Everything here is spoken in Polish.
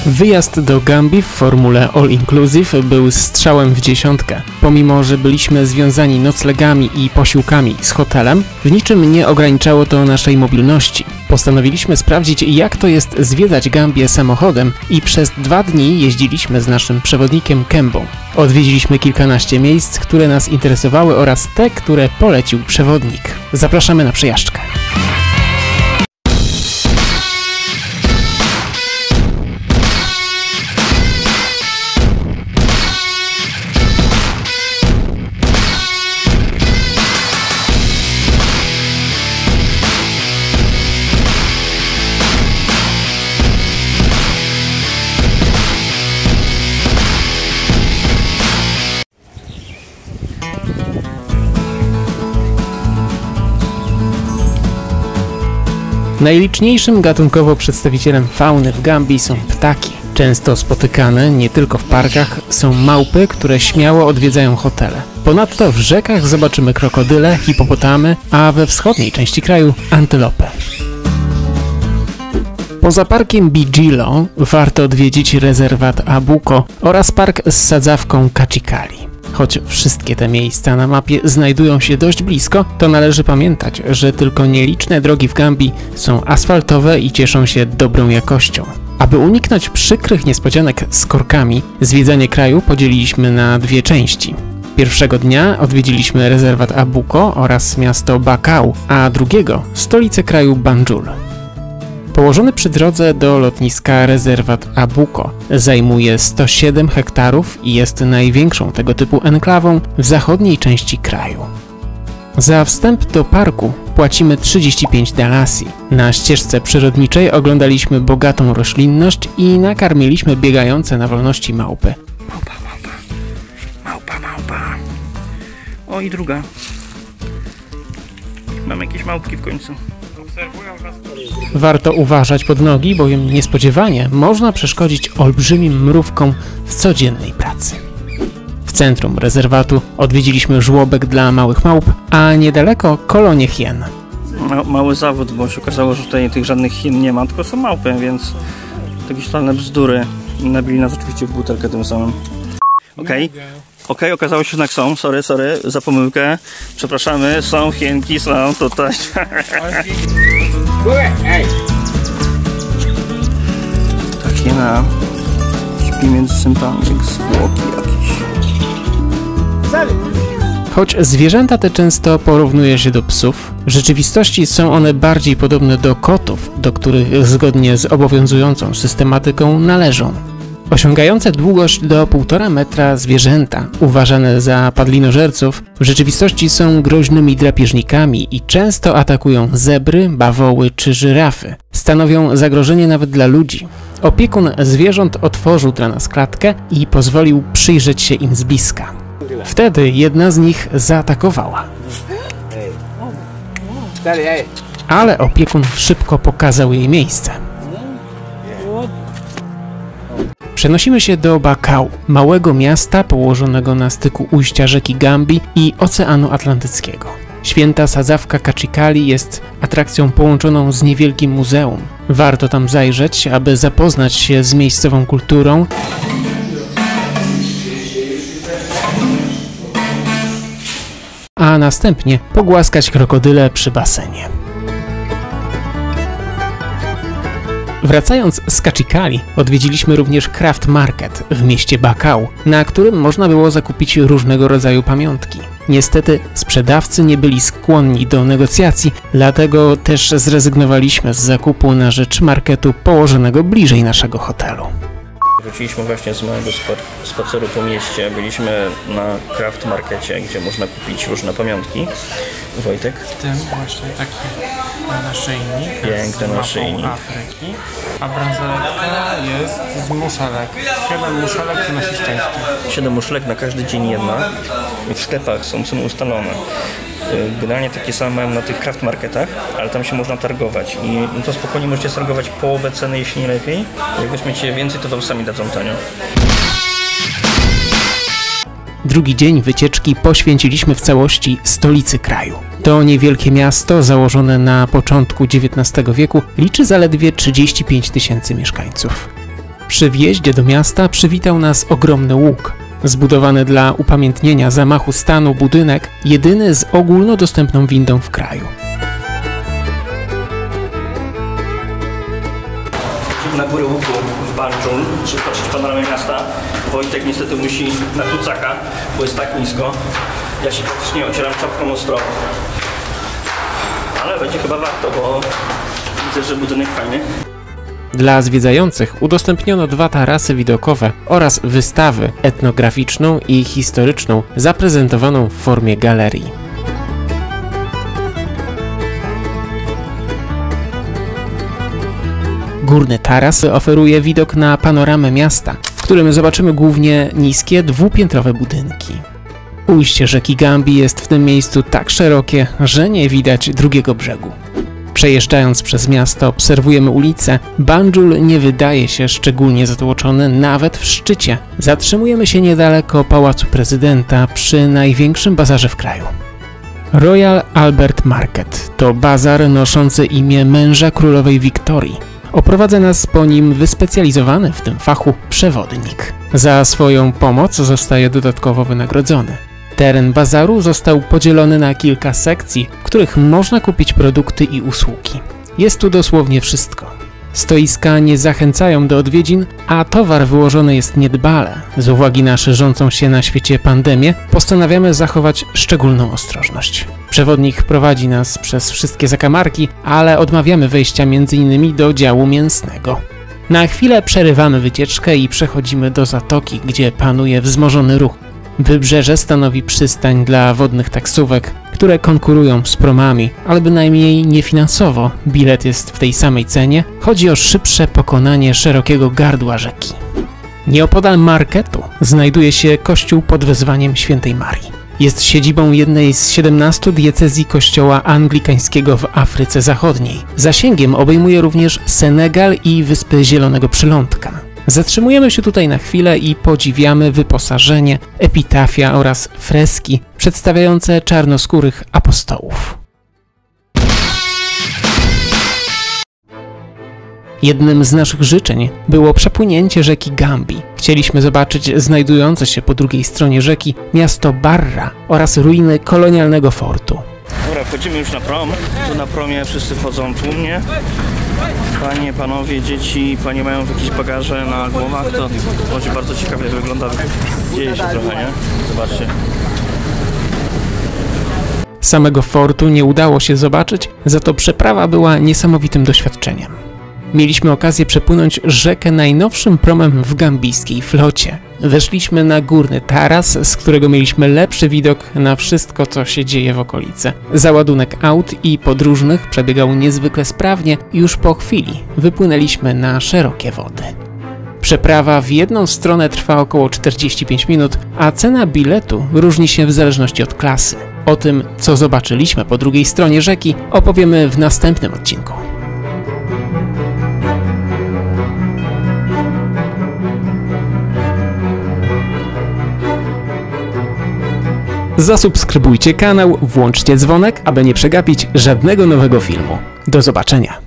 Wyjazd do Gambii w formule All Inclusive był strzałem w dziesiątkę. Pomimo, że byliśmy związani noclegami i posiłkami z hotelem, w niczym nie ograniczało to naszej mobilności. Postanowiliśmy sprawdzić, jak to jest zwiedzać Gambię samochodem i przez 2 dni jeździliśmy z naszym przewodnikiem Kembą. Odwiedziliśmy kilkanaście miejsc, które nas interesowały oraz te, które polecił przewodnik. Zapraszamy na przejażdżkę. Najliczniejszym gatunkowo przedstawicielem fauny w Gambii są ptaki. Często spotykane nie tylko w parkach są małpy, które śmiało odwiedzają hotele. Ponadto w rzekach zobaczymy krokodyle, hipopotamy, a we wschodniej części kraju antylopę. Poza parkiem Bijilo warto odwiedzić rezerwat Abuko oraz park z sadzawką Kachikali. Choć wszystkie te miejsca na mapie znajdują się dość blisko, to należy pamiętać, że tylko nieliczne drogi w Gambii są asfaltowe i cieszą się dobrą jakością. Aby uniknąć przykrych niespodzianek z korkami, zwiedzanie kraju podzieliliśmy na 2 części. Pierwszego dnia odwiedziliśmy rezerwat Abuko oraz miasto Bakau, a drugiego stolicę kraju Banjul. Położony przy drodze do lotniska rezerwat Abuko zajmuje 107 hektarów i jest największą tego typu enklawą w zachodniej części kraju. Za wstęp do parku płacimy 35 dalasy. Na ścieżce przyrodniczej oglądaliśmy bogatą roślinność i nakarmiliśmy biegające na wolności małpy. Małpa, małpa. Małpa, małpa. O, i druga. Mam jakieś małpki w końcu. Warto uważać pod nogi, bowiem niespodziewanie można przeszkodzić olbrzymim mrówkom w codziennej pracy. W centrum rezerwatu odwiedziliśmy żłobek dla małych małp, a niedaleko kolonię hien. Mały zawód, bo się okazało, że tutaj tych żadnych hien nie ma, tylko są małpy, więc jakieś totalne bzdury. Nabili nas oczywiście w butelkę tym samym. Okej, okazało się, że jednak są. Sorry, za pomyłkę. Przepraszamy, są hienki, są tutaj. Ta hiena śpi między sympami, jak zwłoki jakieś. Choć zwierzęta te często porównuje się do psów, w rzeczywistości są one bardziej podobne do kotów, do których zgodnie z obowiązującą systematyką należą. Osiągające długość do 1,5 metra zwierzęta, uważane za padlinożerców, w rzeczywistości są groźnymi drapieżnikami i często atakują zebry, bawoły czy żyrafy. Stanowią zagrożenie nawet dla ludzi. Opiekun zwierząt otworzył dla nas klatkę i pozwolił przyjrzeć się im z bliska. Wtedy jedna z nich zaatakowała. Ale opiekun szybko pokazał jej miejsce. Przenosimy się do Bakau, małego miasta położonego na styku ujścia rzeki Gambii i Oceanu Atlantyckiego. Święta sadzawka Kachikali jest atrakcją połączoną z niewielkim muzeum. Warto tam zajrzeć, aby zapoznać się z miejscową kulturą a następnie pogłaskać krokodyle przy basenie. Wracając z Kachikali, odwiedziliśmy również Craft Market w mieście Bakau, na którym można było zakupić różnego rodzaju pamiątki. Niestety sprzedawcy nie byli skłonni do negocjacji, dlatego też zrezygnowaliśmy z zakupu na rzecz marketu położonego bliżej naszego hotelu. Wróciliśmy właśnie z małego spaceru po mieście. Byliśmy na Craft Markecie, gdzie można kupić różne pamiątki. Wojtek? W tym właśnie taki naszyjnik. Piękny naszyjnik. Afryki, a bransoletka jest z muszelek. 7 muszelek przynosi szczęście. 7 muszelek na każdy dzień jedna. W sklepach są ceny ustalone. Generalnie takie same mają na tych craft marketach, ale tam się można targować i to spokojnie możecie targować połowę ceny, jeśli nie lepiej. Jak weźmiecie więcej, to sami dadzą tanio. Drugi dzień wycieczki poświęciliśmy w całości stolicy kraju. To niewielkie miasto, założone na początku XIX wieku, liczy zaledwie 35 000 mieszkańców. Przy wjeździe do miasta przywitał nas ogromny łuk. Zbudowany dla upamiętnienia zamachu stanu budynek, jedyny z ogólnodostępną windą w kraju. Na górę łuku w Banjul, żeby patrzeć panoramę miasta. Wojtek niestety musi na kucaka, bo jest tak nisko. Ja się praktycznie ocieram czapką o strop. Ale będzie chyba warto, bo widzę, że budynek fajny. Dla zwiedzających udostępniono 2 tarasy widokowe oraz wystawę etnograficzną i historyczną zaprezentowaną w formie galerii. Górny taras oferuje widok na panoramę miasta, w którym zobaczymy głównie niskie, dwupiętrowe budynki. Ujście rzeki Gambi jest w tym miejscu tak szerokie, że nie widać drugiego brzegu. Przejeżdżając przez miasto obserwujemy ulice. Banjul nie wydaje się szczególnie zatłoczony nawet w szczycie. Zatrzymujemy się niedaleko Pałacu Prezydenta przy największym bazarze w kraju. Royal Albert Market to bazar noszący imię męża królowej Wiktorii. Oprowadza nas po nim wyspecjalizowany w tym fachu przewodnik. Za swoją pomoc zostaje dodatkowo wynagrodzony. Teren bazaru został podzielony na kilka sekcji, w których można kupić produkty i usługi. Jest tu dosłownie wszystko. Stoiska nie zachęcają do odwiedzin, a towar wyłożony jest niedbale. Z uwagi na szerzącą się na świecie pandemię postanawiamy zachować szczególną ostrożność. Przewodnik prowadzi nas przez wszystkie zakamarki, ale odmawiamy wejścia m.in. do działu mięsnego. Na chwilę przerywamy wycieczkę i przechodzimy do zatoki, gdzie panuje wzmożony ruch. Wybrzeże stanowi przystań dla wodnych taksówek, które konkurują z promami, ale bynajmniej nie finansowo. Bilet jest w tej samej cenie. Chodzi o szybsze pokonanie szerokiego gardła rzeki. Nieopodal marketu znajduje się kościół pod wezwaniem Świętej Marii. Jest siedzibą jednej z 17 diecezji kościoła anglikańskiego w Afryce Zachodniej. Zasięgiem obejmuje również Senegal i Wyspy Zielonego Przylądka. Zatrzymujemy się tutaj na chwilę i podziwiamy wyposażenie, epitafia oraz freski przedstawiające czarnoskórych apostołów. Jednym z naszych życzeń było przepłynięcie rzeki Gambi. Chcieliśmy zobaczyć znajdujące się po drugiej stronie rzeki miasto Barra oraz ruiny kolonialnego fortu. Dobra, wchodzimy już na prom. Tu na promie wszyscy wchodzą tłumnie. Panie, panowie, dzieci, panie mają jakieś bagaże na głowach, to może bardzo ciekawie wygląda. Dzieje się trochę, nie? Zobaczcie. Samego fortu nie udało się zobaczyć, za to przeprawa była niesamowitym doświadczeniem. Mieliśmy okazję przepłynąć rzekę najnowszym promem w gambijskiej flocie. Weszliśmy na górny taras, z którego mieliśmy lepszy widok na wszystko, co się dzieje w okolicy. Załadunek aut i podróżnych przebiegał niezwykle sprawnie i już po chwili wypłynęliśmy na szerokie wody. Przeprawa w jedną stronę trwa około 45 minut, a cena biletu różni się w zależności od klasy. O tym, co zobaczyliśmy po drugiej stronie rzeki, opowiemy w następnym odcinku. Zasubskrybujcie kanał, włączcie dzwonek, aby nie przegapić żadnego nowego filmu. Do zobaczenia!